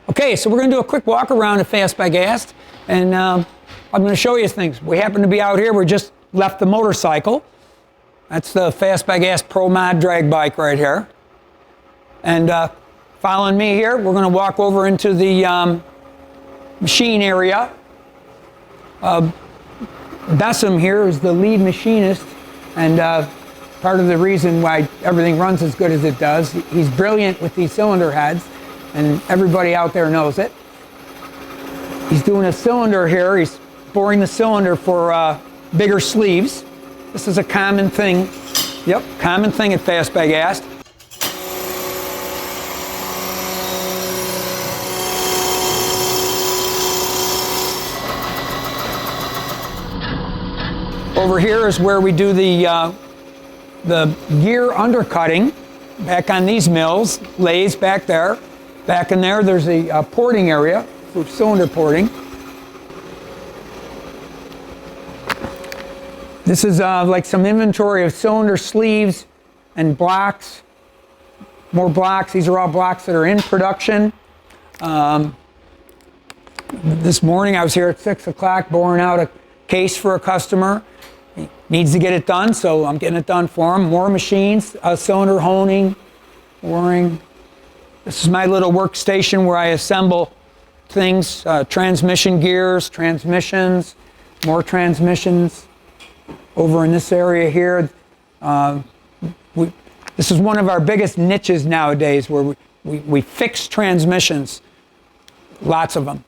Okay, so we're going to do a quick walk around at Fast By Gast, and I'm going to show you things. We happen to be out here. We just left the motorcycle. That's the Fast By Gast Pro Mod drag bike right here. And following me here, we're going to walk over into the machine area. Bessem here is the lead machinist, and part of the reason why everything runs as good as it does. He's brilliant with these cylinder heads, and everybody out there knows it. He's doing a cylinder here. He's boring the cylinder for bigger sleeves. This is a common thing. Yep, common thing at Fast By Gast. Over here is where we do the gear undercutting back on these mills. Lathes back there. Back in there, there's a porting area for cylinder porting. This is like some inventory of cylinder sleeves and blocks. More blocks. These are all blocks that are in production. This morning I was here at 6 o'clock boring out a case for a customer. He needs to get it done, so I'm getting it done for him. More machines, cylinder honing, boring. This is my little workstation where I assemble things, transmission gears, transmissions, more transmissions. Over in this area here, this is one of our biggest niches nowadays, where we fix transmissions, lots of them.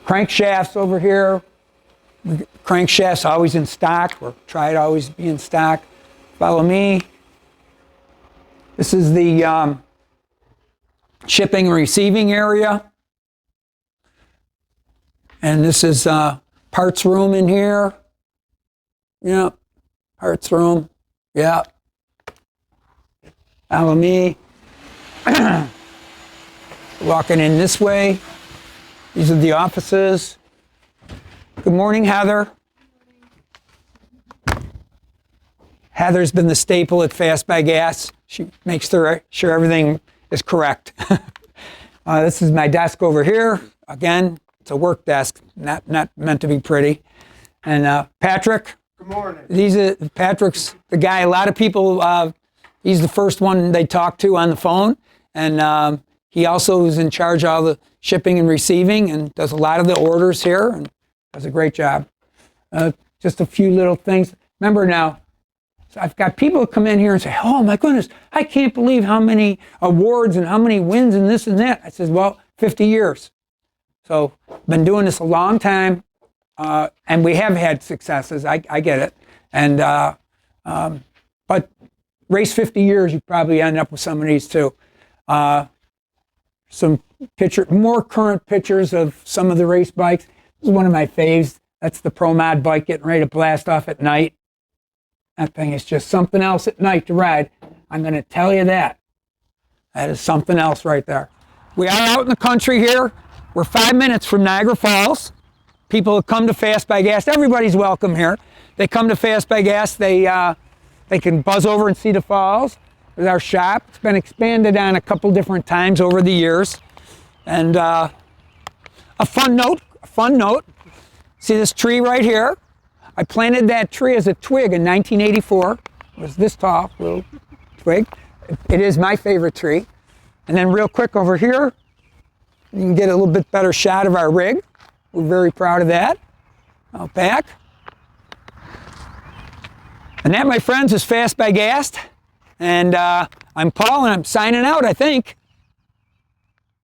Crankshafts over here. Crankshafts always in stock, or try to always be in stock. Follow me. This is the shipping and receiving area. And this is parts room in here. Yeah, parts room. Yeah. Follow me. Walking in this way. These are the offices. Good morning, Heather. Heather's been the staple at Fast By Gast. She makes sure everything is correct. This is my desk over here. Again, it's a work desk, not meant to be pretty. And Patrick. Good morning. Patrick's the guy. A lot of people. He's the first one they talk to on the phone, and he also is in charge of all the shipping and receiving, and does a lot of the orders here, and does a great job. Just a few little things. Remember now, I've got people who come in here and say, "Oh my goodness, I can't believe how many awards and how many wins and this and that." I says, "Well, 50 years. So been doing this a long time, and we have had successes. I get it, and but race 50 years, you probably end up with some of these too. Some more current pictures of some of the race bikes. This is one of my faves. That's the Pro Mod bike getting ready to blast off at night. That thing is just something else at night to ride. I'm going to tell you that. That is something else right there. We are out in the country here. We're 5 minutes from Niagara Falls. People that come to Fast By Gast, everybody's welcome here. They come to Fast By Gast, they can buzz over and see the falls. There's our shop. It's been expanded on a couple different times over the years. And a fun note, see this tree right here? I planted that tree as a twig in 1984. It was this tall, little twig. It is my favorite tree. And then real quick over here, you can get a little bit better shot of our rig. We're very proud of that. Out back. And that, my friends, is Fast By Gast. And I'm Paul, and I'm signing out, I think.